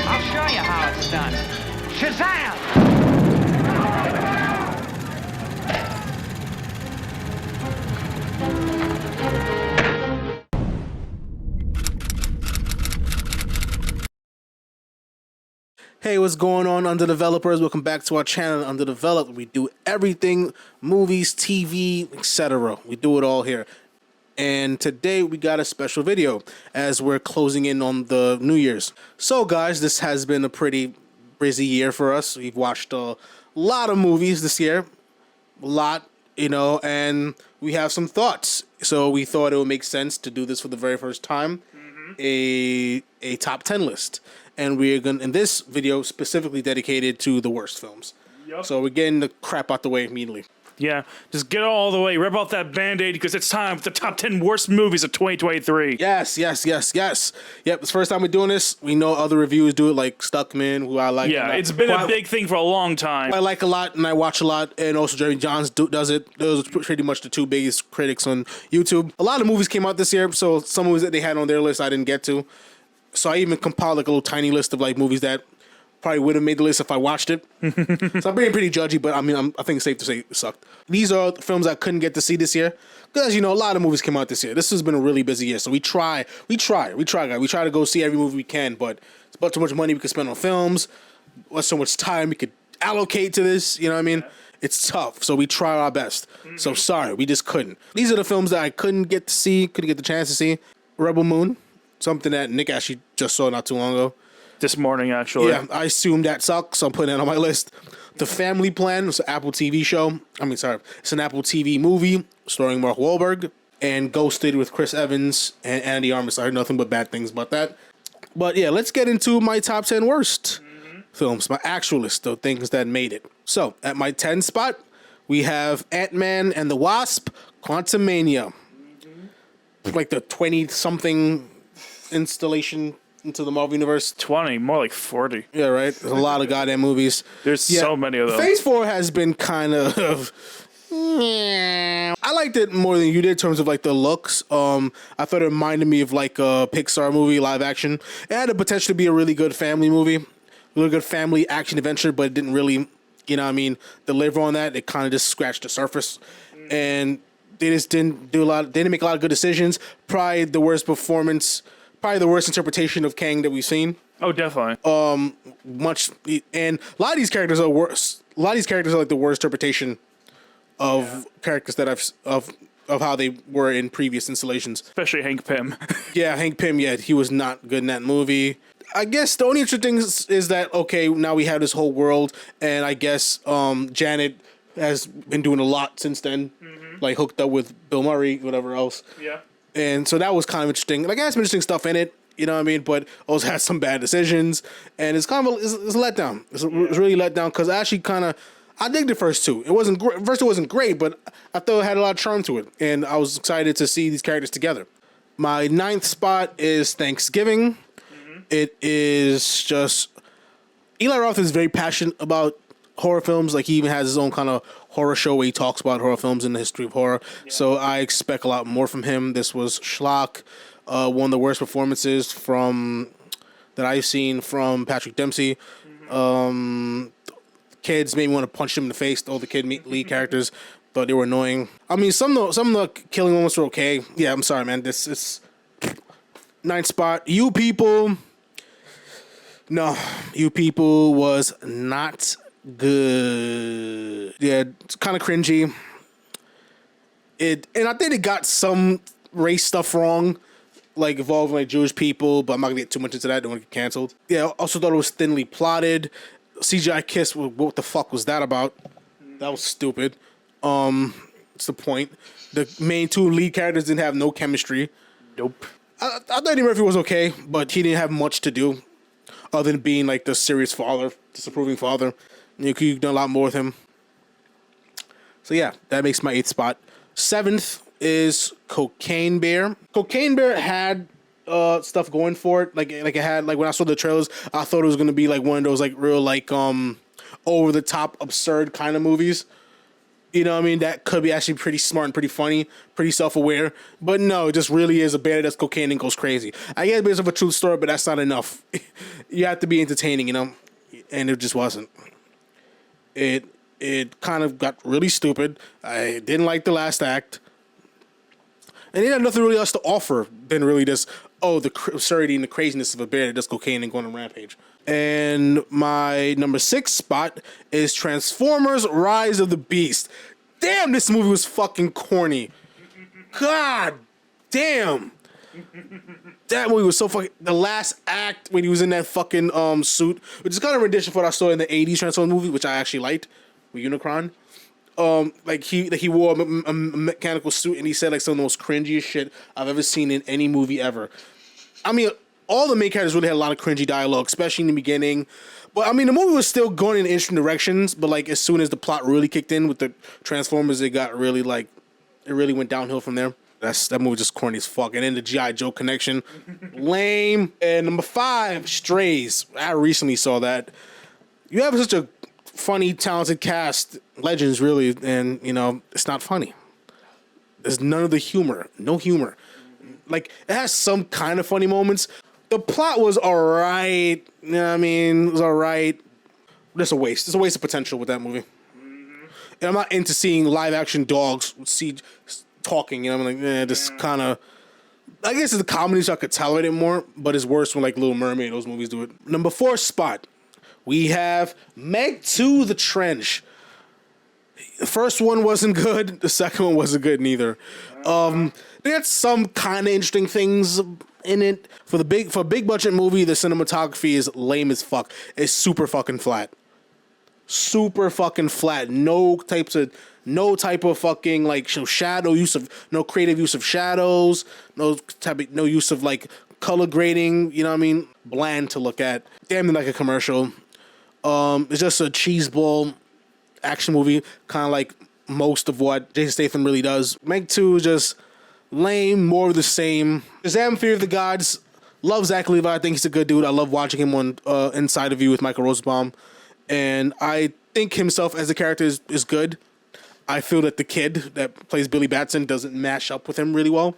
I'll show you how it's done. Shazam! Hey, what's going on, Underdevelopers? Welcome back to our channel, Underdeveloped. We do everything, movies, TV, etc. We do it all here. And today we got a special video as we're closing in on the New Year's. So guys, this has been a pretty busy year for us. We've watched a lot of movies this year. A lot, and we have some thoughts. So we thought it would make sense to do this for the very first time. A top 10 list. And we're going to, in this video, specifically dedicated to the worst films. Yep. So we're getting the crap out the way immediately. Yeah, just get it all the way. Rip off that Band-Aid because it's time for the top 10 worst movies of 2023. Yes. Yep, it's the first time we're doing this. We know other reviewers do it, like Stuckman, who I like. Yeah, it's been a big thing for a long time. I like a lot, and I watch a lot, and also Jeremy Johns does it. Those are pretty much the two biggest critics on YouTube. A lot of movies came out this year, so some movies that they had on their list I didn't get to. So I even compiled like a little tiny list of like movies that probably would have made the list if I watched it. So I'm being pretty judgy, but I think it's safe to say it sucked. These are the films I couldn't get to see this year because a lot of movies came out this year. This has been a really busy year, so we try, guys. We try to go see every movie we can, but it's about too much money we could spend on films. What's so much time we could allocate to this? You know what I mean? It's tough, so we try our best. So sorry, we just couldn't. These are the films that I couldn't get to see, couldn't get the chance to see. Rebel Moon. Something that Nick actually just saw not too long ago. This morning, actually. Yeah, I assume that sucks, so I'm putting it on my list. The Family Plan is an Apple TV show. It's an Apple TV movie starring Mark Wahlberg, and Ghosted with Chris Evans and Andy Armas. I heard nothing but bad things about that. But yeah, let's get into my top 10 worst films, my actual list of things that made it. So, at my 10 spot, we have Ant-Man and the Wasp, Quantumania. Like the 20-something installation into the Marvel Universe. 20, more like 40. Yeah, right? There's a lot of goddamn movies. There's so many of them. Phase 4 has been kind of... I liked it more than you did in terms of like the looks. I thought it reminded me of like a Pixar movie, live action. It had the potential to be a really good family movie. A really good family action adventure, but it didn't really, deliver on that. It kind of just scratched the surface. And they just didn't make a lot of good decisions. Probably the worst performance... Probably the worst interpretation of Kang that we've seen. Oh, definitely. And a lot of these characters are worse. A lot of these characters are like the worst interpretation of characters that of how they were in previous installations. Especially Hank Pym. Yeah, Hank Pym. Yeah, he was not good in that movie. I guess the only interesting thing is that now we have this whole world, and I guess Janet has been doing a lot since then, like hooked up with Bill Murray, whatever else. Yeah. And so that was kind of interesting. Like, it has some interesting stuff in it, you know what I mean? But also has some bad decisions. And it's kind of it's a letdown. It's really let down because I actually I dig the first two. It wasn't great. First, it wasn't great, but I thought it had a lot of charm to it. And I was excited to see these characters together. My 9th spot is Thanksgiving. It is just... Eli Roth is very passionate about horror films. Like, he even has his own kind of horror show where he talks about horror films and the history of horror. Yeah. So I expect a lot more from him. This was schlock. One of the worst performances that I've seen from Patrick Dempsey. Kids made me want to punch them in the face. All the lead characters thought they were annoying. Some of the killing moments were okay. Yeah, I'm sorry, man. This is 9th spot. You People. No, You People was not good. Yeah, it's kind of cringy. And I think it got some race stuff wrong, like involving like Jewish people, but I'm not gonna get too much into that. I don't want to get canceled. Yeah, I also thought it was thinly plotted. CGI kiss. What the fuck was that about? That was stupid. What's the point? The main two lead characters didn't have no chemistry. Nope. I thought Eddie Murphy was okay, but he didn't have much to do other than being like the serious father, disapproving father. You could have done a lot more with him. So yeah, that makes my 8th spot. 7th is Cocaine Bear. Cocaine Bear had stuff going for it. Like it had, like when I saw the trailers, I thought it was gonna be like one of those like real like over the top absurd kind of movies. You know what I mean? That could be actually pretty smart and pretty funny, pretty self-aware. But no, it just really is a bear that does cocaine and goes crazy. I guess it's based off a true story, but that's not enough. You have to be entertaining, you know? And it just wasn't. It kind of got really stupid. I didn't like the last act. And it had nothing really else to offer than really just, the absurdity and the craziness of a bear that does cocaine and going on a rampage. And my number 6 spot is Transformers Rise of the Beast. Damn, this movie was fucking corny. God damn. That movie was so fucking... The last act when he was in that fucking suit, which is kind of rendition for what I saw in the 80s Transformers movie, which I actually liked, with Unicron. Like he wore a mechanical suit and he said like some of the most cringiest shit I've ever seen in any movie ever. I mean, all the main characters really had a lot of cringy dialogue, especially in the beginning. But I mean, the movie was still going in interesting directions. But like, as soon as the plot really kicked in with the Transformers, it got really like, it really went downhill from there. That movie just corny as fuck. And then the G.I. Joe connection, lame. And number 5, Strays. I recently saw that. You have such a funny, talented cast, legends really, and you know it's not funny. There's none of the humor, no humor. Like it has some kind of funny moments. The plot was alright. You know what I mean? It was alright. Just a waste. It's a waste of potential with that movie. And I'm not into seeing live action dogs talking. You know, I'm like, this kind of. I guess it's a comedy, so I could tolerate it more. But it's worse when like Little Mermaid, those movies do it. Number 4 spot. We have Meg 2: The Trench. The first one wasn't good. The second one wasn't good neither. They had some kind of interesting things in it. For a big budget movie, the cinematography is lame as fuck. It's super fucking flat. Super fucking flat. No type of fucking like no creative use of shadows. No use of like color grading. You know what I mean? Bland to look at. Damn like a commercial. It's just a cheeseball action movie, kind of like most of what Jason Statham really does. Meg 2 is just lame, more of the same. Shazam! Fear of the Gods. Love Zach Levi. I think he's a good dude. I love watching him on Inside of You with Michael Rosenbaum. And I think himself as a character is good. I feel that the kid that plays Billy Batson doesn't mash up with him really well.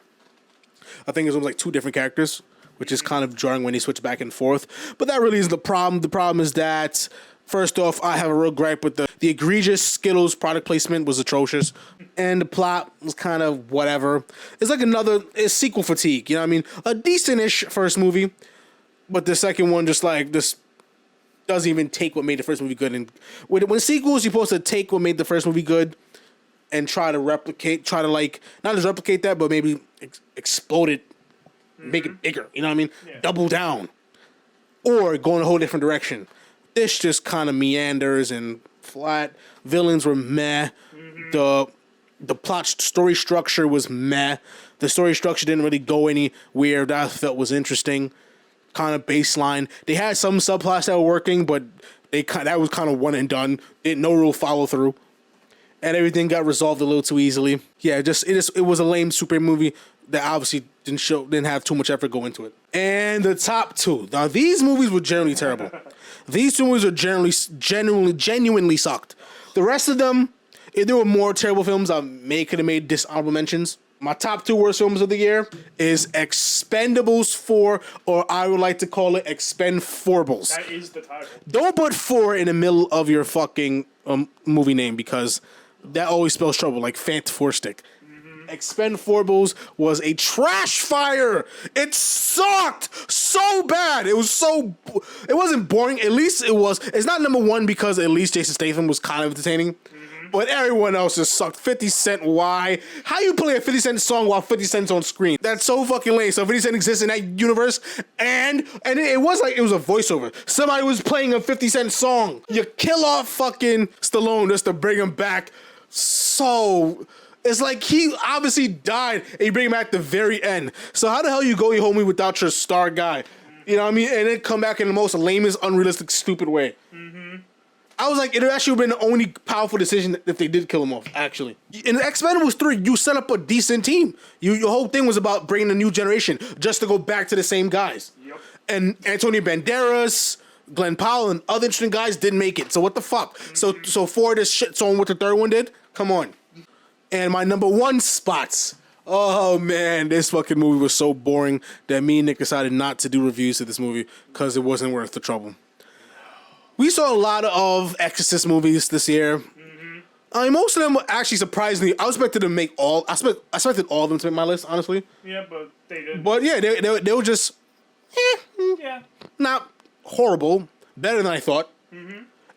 I think it's almost like 2 different characters, which is kind of jarring when they switch back and forth. But that really is the problem. The problem is that, first off, I have a real gripe with the egregious Skittles product placement was atrocious. And the plot was kind of whatever. It's like it's sequel fatigue, you know what I mean? A decent-ish first movie, but the second one just doesn't even take what made the first movie good. And when sequels, you're supposed to take what made the first movie good and try to like, not just replicate that, but maybe explode it. Make it bigger, you know what I mean? Yeah. Double down. Or go in a whole different direction. This just kind of meanders and flat. Villains were meh. The plot story structure was meh. The story structure didn't really go anywhere that I felt was interesting. Kind of baseline. They had some subplots that were working, but that was kind of one and done. No real follow through. And everything got resolved a little too easily. Yeah, it was a lame super movie that obviously didn't have too much effort go into it. And the top 2. Now these movies were generally terrible. These 2 movies are genuinely sucked. The rest of them, if there were more terrible films, I could have made dishonorable mentions. My top 2 worst films of the year is Expendables 4, or I would like to call it Expenforbles. That is the title. Don't put 4 in the middle of your fucking movie name because that always spells trouble, like Fant Four Stick. Expendables was a trash fire. It sucked so bad. It wasn't boring. At least it was. It's not number 1 because at least Jason Statham was kind of entertaining. But everyone else just sucked. 50 Cent, why? How you play a 50 Cent song while 50 Cent's on screen? That's so fucking lame. So 50 Cent exists in that universe, and it was like it was a voiceover. Somebody was playing a 50 Cent song. You kill off fucking Stallone just to bring him back. So it's like he obviously died, and you bring him back at the very end. So how the hell you go your homie without your star guy? You know what I mean? And then come back in the most lamest, unrealistic, stupid way. I was like, it would actually have been the only powerful decision if they did kill him off, actually. In Expendables 3, you set up a decent team. Your whole thing was about bringing a new generation just to go back to the same guys. Yep. And Antonio Banderas, Glenn Powell, and other interesting guys didn't make it. So what the fuck? So for this shit, so what the third one did? Come on. And my number one spots. Oh man, this fucking movie was so boring that me and Nick decided not to do reviews of this movie because it wasn't worth the trouble. We saw a lot of Exorcist movies this year. I mean, most of them were actually surprisingly. I expected to make all. I expected all of them to make my list, honestly. Yeah, but they didn't. But yeah, they were just, Yeah. not horrible. Better than I thought.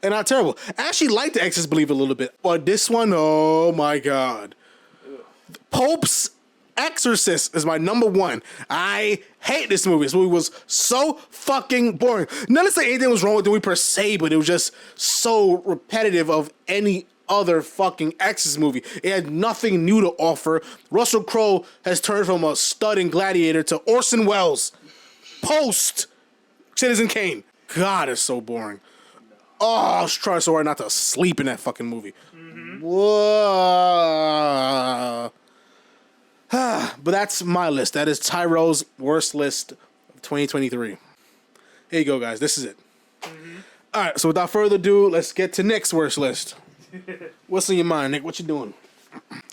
And not terrible. I actually liked The Exorcist, believe it a little bit. But this one, oh my god. Pope's Exorcist is my number one. I hate this movie. This movie was so fucking boring. Not to say anything was wrong with the movie per se, but it was just so repetitive of any other fucking Exorcist movie. It had nothing new to offer. Russell Crowe has turned from a stud in Gladiator to Orson Welles post Citizen Kane. God, it's so boring. Oh, I was trying so hard not to sleep in that fucking movie. Whoa. But that's my list. That is Tyrell's worst list of 2023. Here you go, guys. This is it. All right, so without further ado, let's get to Nick's worst list. What's in your mind, Nick? What you doing?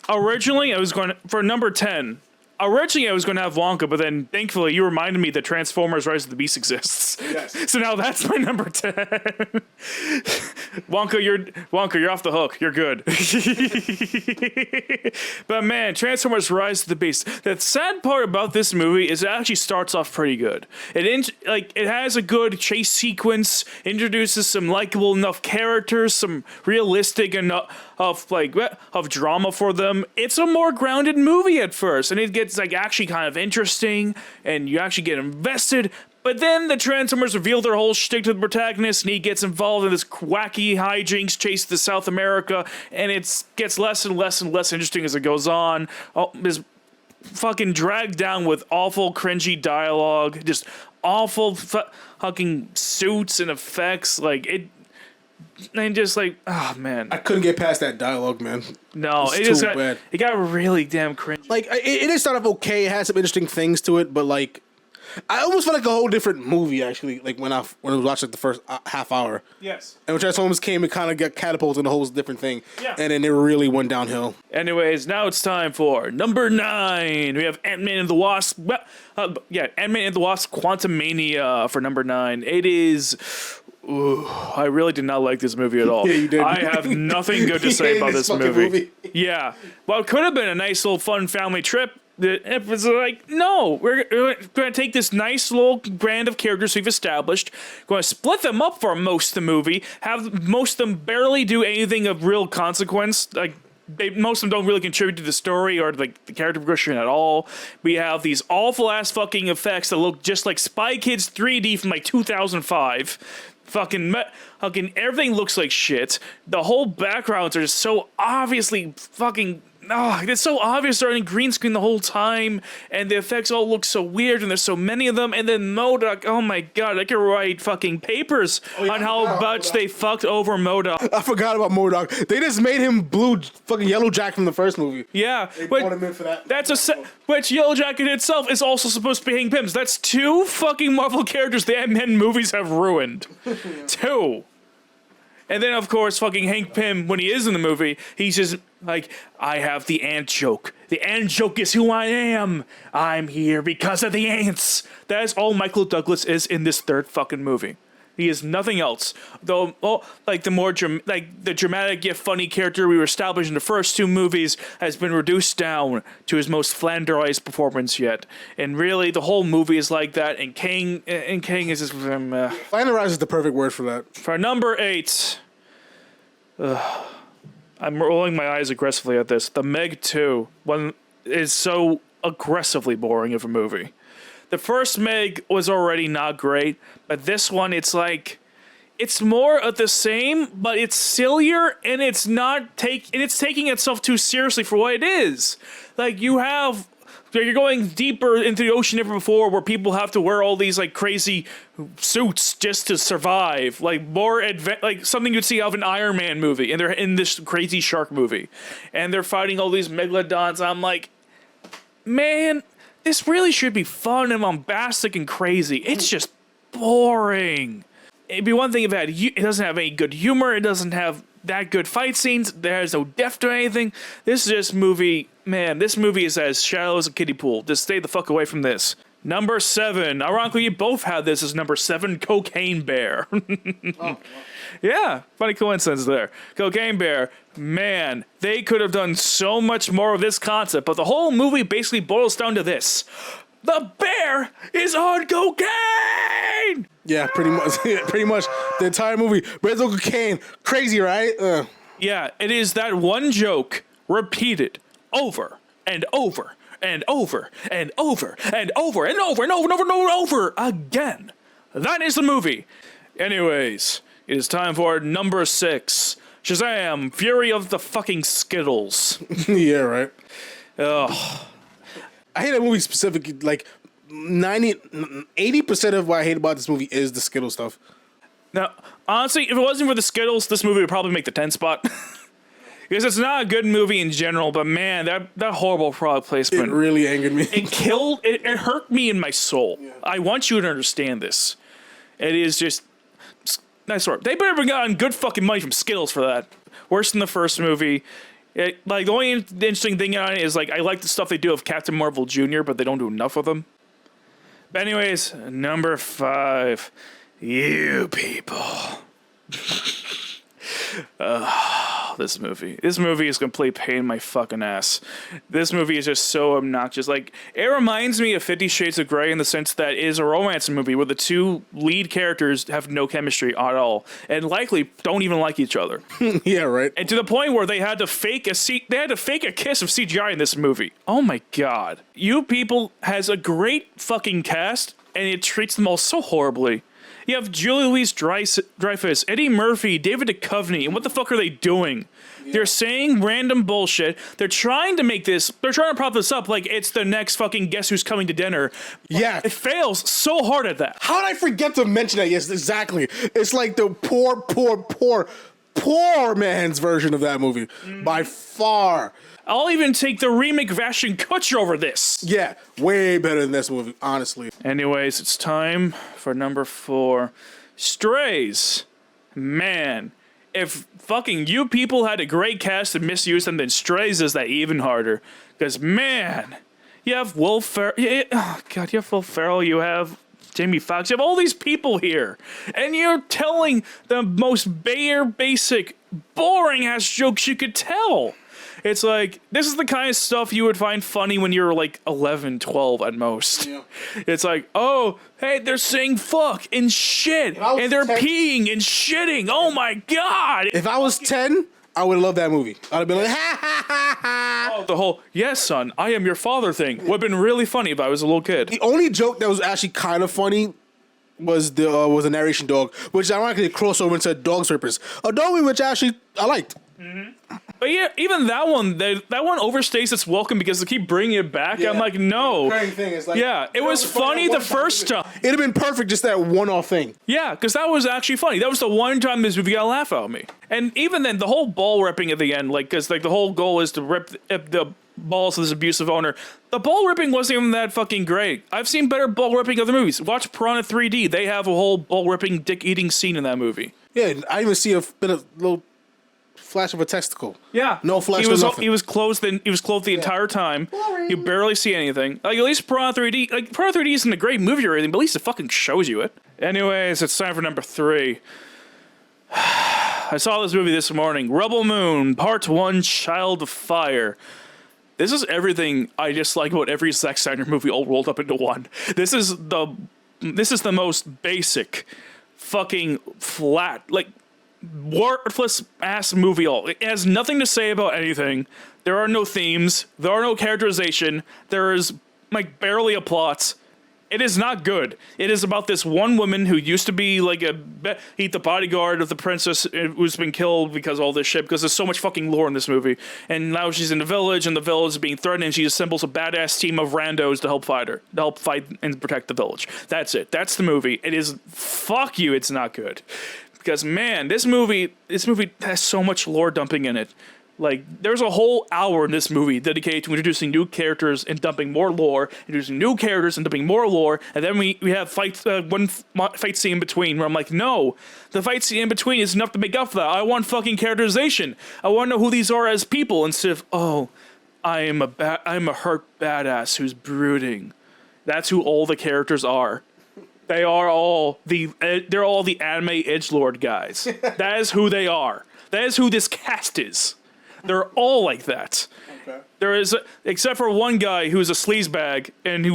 Originally, I was going for number 10. Originally, I was going to have Wonka, but then thankfully you reminded me that Transformers: Rise of the Beast exists. Yes. So now that's my number 10. Wonka, you're off the hook. You're good. But man, Transformers: Rise of the Beast. The sad part about this movie is it actually starts off pretty good. It has a good chase sequence, introduces some likable enough characters, some realistic enough of drama for them. It's a more grounded movie at first, and it gets actually kind of interesting, and you actually get invested. But then the Transformers reveal their whole shtick to the protagonist, and he gets involved in this wacky hijinks chase to South America, and it gets less and less and less interesting as it goes on. Is fucking dragged down with awful, cringy dialogue, just awful fucking suits and effects, and just oh man, I couldn't get past that dialogue, man. no, It's it just too bad. it got really damn cringy. It did start off okay. It had some interesting things to it, but I almost felt like a whole different movie actually. When I was watching the first half hour, Yes. and when Transformers came, it kind of got catapulted in a whole different thing. Yeah. And then it really went downhill. Anyways, now it's time for number 9. We have Ant-Man and the Wasp. Ant-Man and the Wasp: Quantumania for number 9. It is. Ooh, I really did not like this movie at all. Yeah, you did. I have nothing good to You say hated about this this fucking movie. movie. Yeah. Well, it could have been a nice little fun family trip. It was no, we're going to take this nice little brand of characters we've established, going to split them up for most of the movie, have most of them barely do anything of real consequence. Most of them don't really contribute to the story or the character progression at all. We have these awful ass fucking effects that look just like Spy Kids 3D from 2005. Fucking everything looks like shit. The whole backgrounds are just so obviously fucking. It's so obvious they're in green screen the whole time, and the effects all look so weird, and there's so many of them. And then MODOK, oh my god, I could write fucking papers on how much they fucked over MODOK. I forgot about MODOK. They just made him blue fucking Yellow Jack from the first movie. Yeah, They brought him in for that. which Yellow Jacket itself is also supposed to be Hank Pym's. That's 2 fucking Marvel characters the Ant-Man movies have ruined. 2. And then, of course, fucking Hank Pym, when he is in the movie, he's just I have the ant joke. The ant joke is who I am. I'm here because of the ants. That is all Michael Douglas is in this third fucking movie. He is nothing else. Though, the more the dramatic yet funny character we were established in the first 2 movies has been reduced down to his most flanderized performance yet. And really, the whole movie is like that. And Kang is just Flanderized is the perfect word for that. for number 8. I'm rolling my eyes aggressively at this. The Meg 2 one is so aggressively boring of a movie. The first Meg was already not great, but this one, it's more of the same, but it's sillier, and it's taking itself too seriously for what it is. You're going deeper into the ocean than ever before, where people have to wear all these crazy suits just to survive, something you'd see out of an Iron Man movie, and they're in this crazy shark movie, and they're fighting all these megalodons. I'm like, man, this really should be fun and bombastic and crazy. It's just boring. It'd be one thing if it doesn't have any good humor. It doesn't have that good fight scenes. There's no depth to anything. This is just movie, man, this movie is as shallow as a kiddie pool. Just stay the fuck away from this. Number 7. Ironically, you both had this as number 7, Cocaine Bear. Yeah, funny coincidence there. Cocaine Bear, man, they could have done so much more of this concept, but the whole movie basically boils down to this. The bear is on cocaine! Yeah, pretty much. Pretty much the entire movie. Bear's on cocaine. Crazy, right? Yeah, it is that one joke repeated over and over and over and over and over and over and over and over and over again. That is the movie. Anyways, it is time for number 6. Shazam! Fury of the fucking Skittles. Yeah, right. Ugh. I hate that movie specifically. Like 80% of what I hate about this movie is the Skittle stuff. Now, honestly, if it wasn't for the Skittles, this movie would probably make the 10 spot. Because it's not a good movie in general, but man, that horrible product placement. It really angered me. It hurt me in my soul. Yeah. I want you to understand this. It is just nice work. They better have gotten good fucking money from Skittles for that. Worse than the first movie. The only interesting thing on it is, like, I like the stuff they do of Captain Marvel Jr., but they don't do enough with them. But anyways, number 5. You people. This movie is a complete pain in my fucking ass. This movie is just so obnoxious. Like, it reminds me of 50 Shades of Grey in the sense that it is a romance movie where the two lead characters have no chemistry at all and likely don't even like each other. Yeah, right. And to the point where they had to fake a kiss of CGI in this movie. Oh my god. You People has a great fucking cast and it treats them all so horribly. You have Julie Louis-Dreyfus, Eddie Murphy, David Duchovny, and what the fuck are they doing? Yeah. They're saying random bullshit. They're trying to prop this up like it's the next fucking Guess Who's Coming to Dinner. Yeah. It fails so hard at that. How did I forget to mention that? Yes, exactly. It's like the poor man's version of that movie. By far. I'll even take the remake of Ashton Kutcher over this. Yeah, way better than this movie, honestly. Anyways, it's time for number 4. Strays. Man, if fucking You People had a great cast and misused them, then Strays is that even harder. Because, man, you have Will Ferrell. You have Will Ferrell, you have Jamie Foxx, you have all these people here. And you're telling the most basic, boring-ass jokes you could tell. It's like, this is the kind of stuff you would find funny when you're like 11, 12 at most. Yeah. It's like, oh, hey, they're saying fuck and shit, and they're 10, peeing and shitting. Oh my god! If I was 10, I would have loved that movie. I'd have been like, ha ha ha ha. Oh, the whole, yes, son, I am your father thing would have been really funny if I was a little kid. The only joke that was actually kind of funny was the narration dog, which ironically crossover into Dog Surfers. A dog which actually I liked. Mm-hmm. But yeah, even that one overstays its welcome because they keep bringing it back. Yeah. I'm like, no. Thing is like, yeah, it was funny the first time. It'd have been perfect, just that one-off thing. Yeah, because that was actually funny. That was the one time this movie got a laugh out of me. And even then, the whole ball ripping at the end, like, because like the whole goal is to rip the balls of this abusive owner. The ball ripping wasn't even that fucking great. I've seen better ball ripping other movies. Watch Piranha 3D. They have a whole ball ripping, dick eating scene in that movie. Yeah, I even see a little flash of a testicle. Yeah, no flash. He was clothed the entire time. Boring. You barely see anything. Like, at least Piranha 3D. Like, Piranha 3D isn't a great movie or anything, but at least it fucking shows you it. Anyways, it's time for number 3. I saw this movie this morning. Rebel Moon Part 1: Child of Fire. This is everything I dislike about every Zack Snyder movie all rolled up into one. This is the most basic, fucking flat, like, worthless ass movie. It has nothing to say about anything. There are no themes. There are no characterization. There is like barely a plot. It is not good. It is about this one woman who used to be like the bodyguard of the princess who's been killed because of all this shit, because there's so much fucking lore in this movie. And now she's in the village, and the village is being threatened, and she assembles a badass team of randos to help fight and protect the village. That's it. That's the movie. It is, fuck you, it's not good. Because, man, this movie has so much lore dumping in it. Like, there's a whole hour in this movie dedicated to introducing new characters and dumping more lore, introducing new characters and dumping more lore, and then we have one fight scene in between where I'm like, no, the fight scene in between is enough to make up for that. I want fucking characterization. I want to know who these are as people instead of, oh, I'm a hurt badass who's brooding. That's who all the characters are. They're all the anime edgelord guys. That is who they are. That is who this cast is. They're all like that. Okay. There is, except for one guy who's a sleazebag and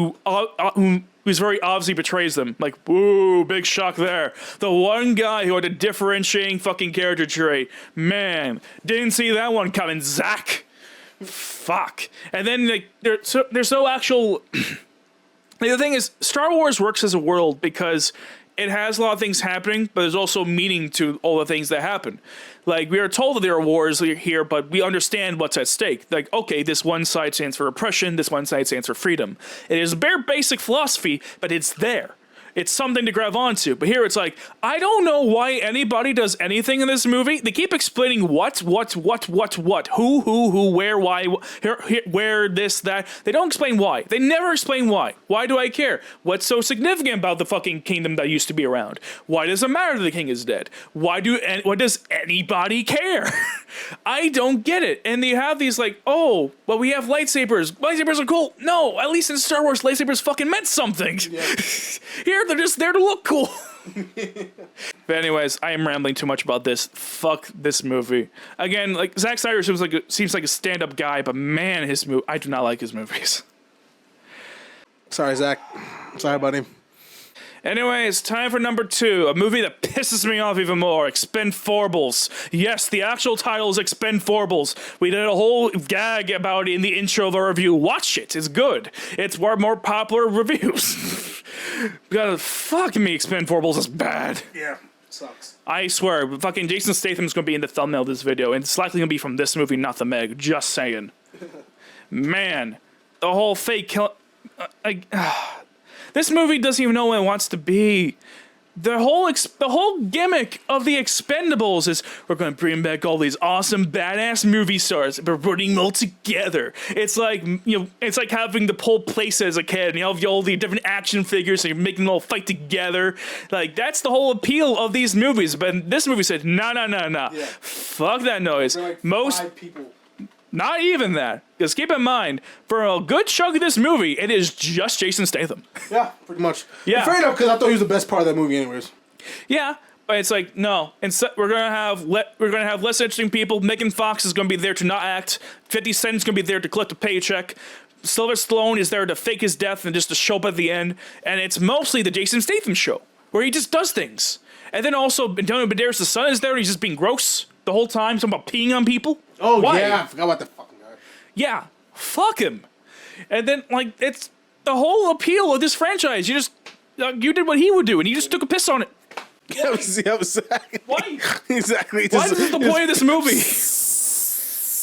who's very obviously betrays them. Like, woo, big shock there. The one guy who had a differentiating fucking character trait. Man, didn't see that one coming, Zach. Fuck. And then like, there's no actual. The thing is, Star Wars works as a world because it has a lot of things happening, but there's also meaning to all the things that happen. Like, we are told that there are wars here, but we understand what's at stake. Like, okay, this one side stands for oppression, this one side stands for freedom. It is a bare basic philosophy, but it's there. It's something to grab onto. But here it's like, I don't know why anybody does anything in this movie. They keep explaining what, who, where, why, where, this, that. They don't explain why. They never explain why. Why do I care? What's so significant about the fucking kingdom that used to be around? Why does it matter that the king is dead? Why does anybody care? I don't get it. And you have these like, oh, well, we have lightsabers. Lightsabers are cool. No, at least in Star Wars, lightsabers fucking meant something. Yeah. Here, they're just there to look cool. But anyways, I am rambling too much about this. Fuck this movie. Again, like, Zack Snyder seems like a stand-up guy, but man, I do not like his movies. Sorry, Zach. Sorry about him. Anyways, time for number 2, a movie that pisses me off even more, Expendables. Yes, the actual title is Expendables. We did a whole gag about it in the intro of our review. Watch it, it's good. It's one of more popular reviews. God, fuck me, Expendables is bad. Yeah, sucks. I swear, fucking Jason Statham's gonna be in the thumbnail of this video, and it's likely gonna be from this movie, not The Meg. Just saying. Man, the whole fake kill... This movie doesn't even know what it wants to be. The whole gimmick of the Expendables is we're going to bring back all these awesome badass movie stars, but we're putting them all together. It's like, it's like having the whole place as a kid, and you have all the different action figures, and you're making them all fight together. Like, that's the whole appeal of these movies. But this movie said, no. Yeah. Fuck that noise. Like most 5 people. Not even that. Because keep in mind, for a good chunk of this movie, it is just Jason Statham. Yeah, pretty much. Yeah. Fair enough, because I thought he was the best part of that movie anyways. Yeah, but it's like, no. Instead, we're gonna have less interesting people. Megan Fox is gonna be there to not act. 50 Cent's gonna be there to collect a paycheck. Sylvester Stallone is there to fake his death and just to show up at the end. And it's mostly the Jason Statham show, where he just does things. And then also, Antonio Banderas' son is there, and he's just being gross the whole time, talking about peeing on people. Oh, why? Yeah, I forgot about the fucking guy. Yeah, fuck him. And then, like, it's the whole appeal of this franchise. You just, you did what he would do, and you just took a piss on it. Yeah, exactly. Why? Exactly. Why is this the point of this movie?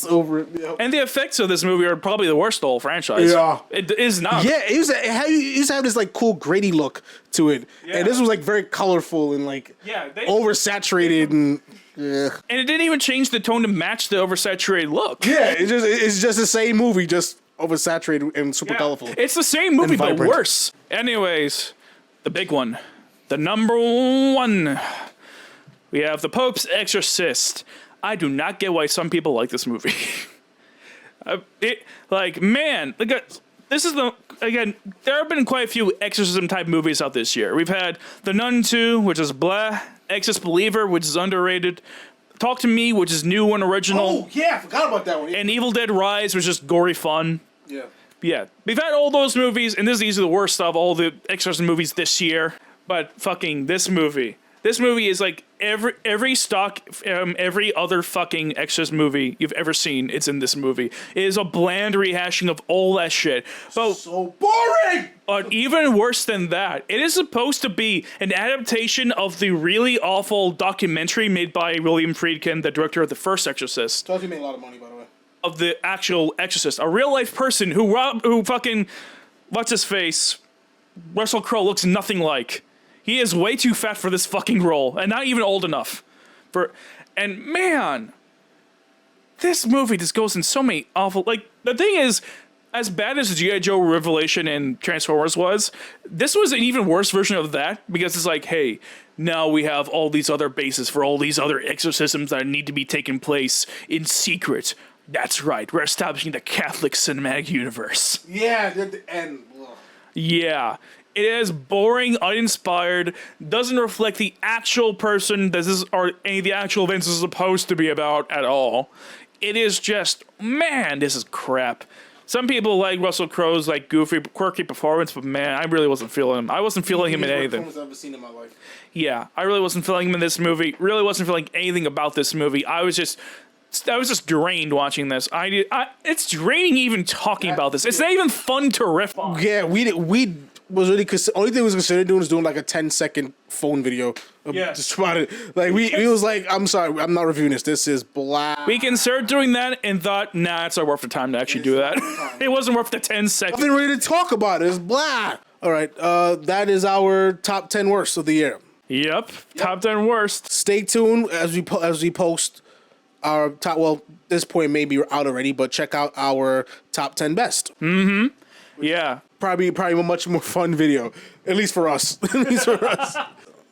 Over it. Yep. And the effects of this movie are probably the worst of the whole franchise. Yeah. It is not. Yeah, it used to have this, like, cool Grady look to it. Yeah. And this was, like, very colorful and, like, oversaturated and... Yeah. And it didn't even change the tone to match the oversaturated look. Yeah, it's just the same movie, just oversaturated and super colorful. It's the same movie, but worse. Anyways, the big one. The number 1. We have The Pope's Exorcist. I do not get why some people like this movie. Again, there have been quite a few exorcism-type movies out this year. We've had The Nun 2, which is blah, Exorcist Believer, which is underrated, Talk to Me, which is new and original. Oh, yeah, I forgot about that one. And Evil Dead Rise, which is just gory fun. Yeah. Yeah, we've had all those movies, and these are the worst of all the exorcism movies this year. But fucking this movie is like every other fucking exorcist movie you've ever seen. It's in this movie. It is a bland rehashing of all that shit. But so boring. But even worse than that, it is supposed to be an adaptation of the really awful documentary made by William Friedkin, the director of the first Exorcist. Tells you made a lot of money, by the way. Of the actual Exorcist, a real life person who fucking what's his face, Russell Crowe looks nothing like. He is way too fat for this fucking role, and not even old enough. And man, this movie just goes in so many awful. Like, the thing is, as bad as G.I. Joe Revelation and Transformers was, this was an even worse version of that, because it's like, hey, now we have all these other bases for all these other exorcisms that need to be taking place in secret. That's right, we're establishing the Catholic cinematic universe. Yeah, and Yeah. It is boring, uninspired, doesn't reflect the actual person this is, or any of the actual events is supposed to be about at all. It is just, man, this is crap. Some people like Russell Crowe's like goofy, quirky performance, but man, I really wasn't feeling him. I wasn't feeling him in anything. I've ever seen in my life. Yeah, I really wasn't feeling him in this movie. Really wasn't feeling anything about this movie. I was just drained watching this. It's draining even talking about this. It's not even fun to riff on. Yeah, we was really only thing we was considering doing was doing like a 10-second phone video. Just about it. Like we was like, I'm sorry, I'm not reviewing this. This is blah. We considered doing that and thought, nah, it's not worth the time to actually do that. It wasn't worth the 10 seconds. Nothing really to talk about. It's blah. All right, that is our top 10 worst of the year. Yep. Top 10 worst. Stay tuned as we post our top. Well, this point may be out already, but check out our top 10 best. Yeah. Probably a much more fun video, at least for us.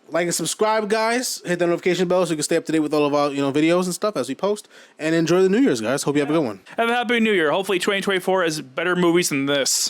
Like and subscribe, guys. Hit the notification bell so you can stay up to date with all of our videos and stuff as we post. And enjoy the New Year's, guys. Hope you have a good one. Have a happy New Year. Hopefully 2024 has better movies than this.